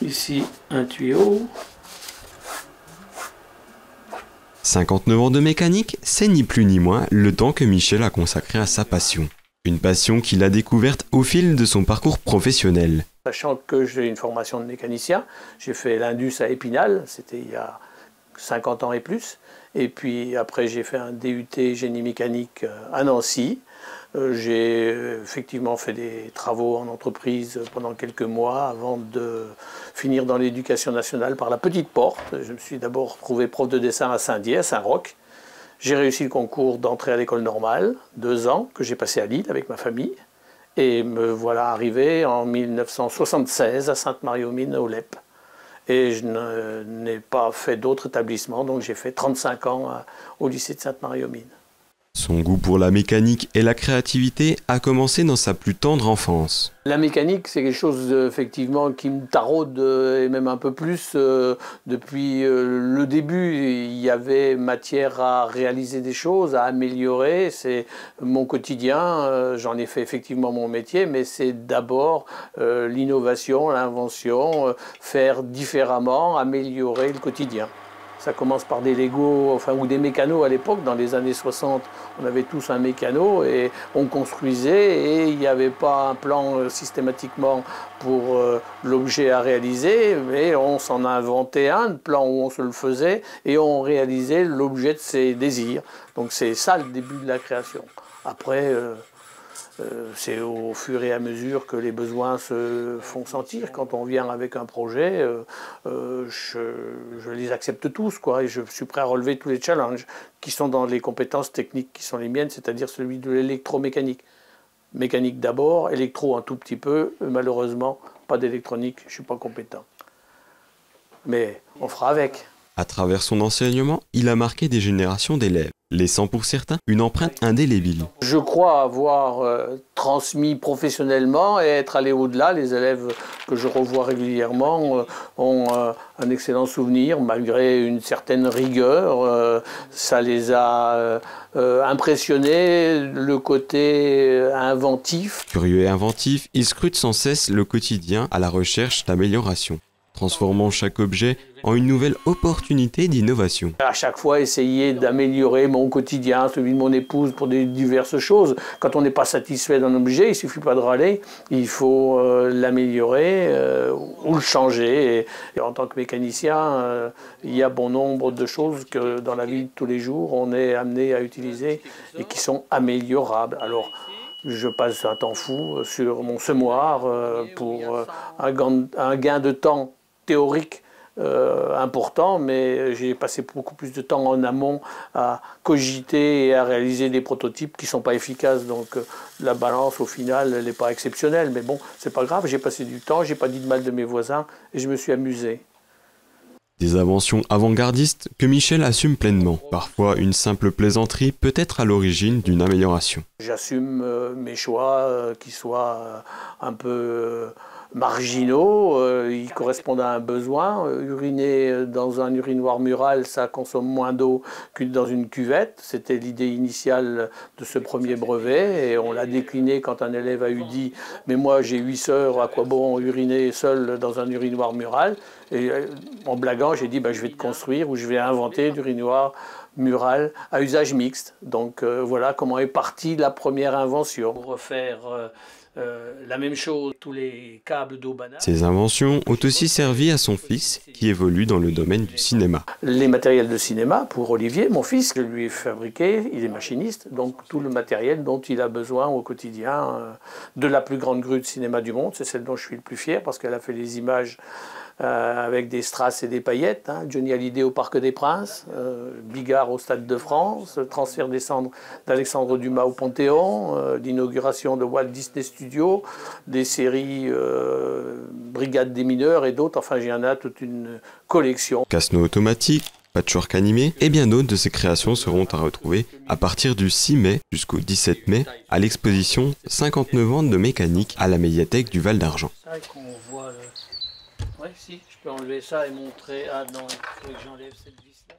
Ici, un tuyau. 59 ans de mécanique, c'est ni plus ni moins le temps que Michel a consacré à sa passion. Une passion qu'il a découverte au fil de son parcours professionnel. Sachant que j'ai une formation de mécanicien, j'ai fait l'Indus à Épinal, c'était il y a 50 ans et plus. Et puis après j'ai fait un DUT génie mécanique à Nancy. J'ai effectivement fait des travaux en entreprise pendant quelques mois avant de finir dans l'éducation nationale par la petite porte. Je me suis d'abord retrouvé prof de dessin à Saint-Dié, à Saint-Roch. J'ai réussi le concours d'entrée à l'école normale, 2 ans, que j'ai passé à Lille avec ma famille. Et me voilà arrivé en 1976 à Sainte-Marie-aux-Mines, au Lep. Et je n'ai pas fait d'autres établissements, donc j'ai fait 35 ans au lycée de Sainte-Marie-aux-Mines. Son goût pour la mécanique et la créativité a commencé dans sa plus tendre enfance. La mécanique, c'est quelque chose effectivement qui me taraude et même un peu plus depuis le début. Il y avait matière à réaliser des choses, à améliorer. C'est mon quotidien. J'en ai fait effectivement mon métier, mais c'est d'abord l'innovation, l'invention, faire différemment, améliorer le quotidien. Ça commence par des Lego, ou des mécanos à l'époque. Dans les années 60, on avait tous un mécano et on construisait et il n'y avait pas un plan systématiquement pour l'objet à réaliser, mais on s'en inventait un plan où on se le faisait et on réalisait l'objet de ses désirs. Donc c'est ça le début de la création. Après, c'est au fur et à mesure que les besoins se font sentir. Quand on vient avec un projet, je les accepte tous, quoi, et je suis prêt à relever tous les challenges qui sont dans les compétences techniques qui sont les miennes, c'est-à-dire celui de l'électromécanique. Mécanique d'abord, électro un tout petit peu, malheureusement, pas d'électronique, je ne suis pas compétent. Mais on fera avec. À travers son enseignement, il a marqué des générations d'élèves, laissant pour certains une empreinte indélébile. Je crois avoir transmis professionnellement et être allé au-delà. Les élèves que je revois régulièrement ont un excellent souvenir, malgré une certaine rigueur. Ça les a impressionnés, le côté inventif. Curieux et inventif, il scrute sans cesse le quotidien à la recherche d'amélioration, transformant chaque objet en une nouvelle opportunité d'innovation. À chaque fois, essayer d'améliorer mon quotidien, celui de mon épouse, pour des diverses choses. Quand on n'est pas satisfait d'un objet, il ne suffit pas de râler, il faut l'améliorer ou le changer. Et en tant que mécanicien, il y a bon nombre de choses que dans la vie de tous les jours, on est amené à utiliser et qui sont améliorables. Alors, je passe un temps fou sur mon semoir pour un gain de temps théorique important, mais j'ai passé beaucoup plus de temps en amont à cogiter et à réaliser des prototypes qui ne sont pas efficaces. Donc la balance au final, elle n'est pas exceptionnelle. Mais bon, c'est pas grave, j'ai passé du temps, j'ai pas dit de mal de mes voisins et je me suis amusé. Des inventions avant-gardistes que Michel assume pleinement. Parfois, une simple plaisanterie peut être à l'origine d'une amélioration. J'assume mes choix qui soient un peu marginaux, ils correspondent à un besoin. Uriner dans un urinoir mural, ça consomme moins d'eau que dans une cuvette. C'était l'idée initiale de ce premier brevet et on l'a décliné quand un élève a eu dit « mais moi j'ai 8 sœurs, à quoi bon uriner seul dans un urinoir mural ?» Et en blaguant, j'ai dit « je vais te construire ou je vais inventer l'urinoir mural à usage mixte ». Donc voilà comment est partie la première invention. Pour refaire la même chose, tous les câbles d'eau banale. Ces inventions ont aussi servi à son fils qui évolue dans le domaine du cinéma. Les matériels de cinéma pour Olivier, mon fils, je lui ai fabriqué, il est machiniste, donc tout le matériel dont il a besoin au quotidien de la plus grande grue de cinéma du monde, c'est celle dont je suis le plus fier parce qu'elle a fait les images avec des strass et des paillettes, Johnny Hallyday au Parc des Princes, Bigard au Stade de France, transfert des cendres d'Alexandre Dumas au Panthéon, l'inauguration de Walt Disney Studios, des séries Brigade des mineurs et d'autres, enfin il y en a toute une collection. Casno automatique, patchwork animé et bien d'autres de ses créations seront à retrouver à partir du 6 mai jusqu'au 17 mai à l'exposition 59 ans de mécanique à la médiathèque du Val d'Argent. Ouais, si, je peux enlever ça et montrer. Ah non, il faut que j'enlève cette vis là.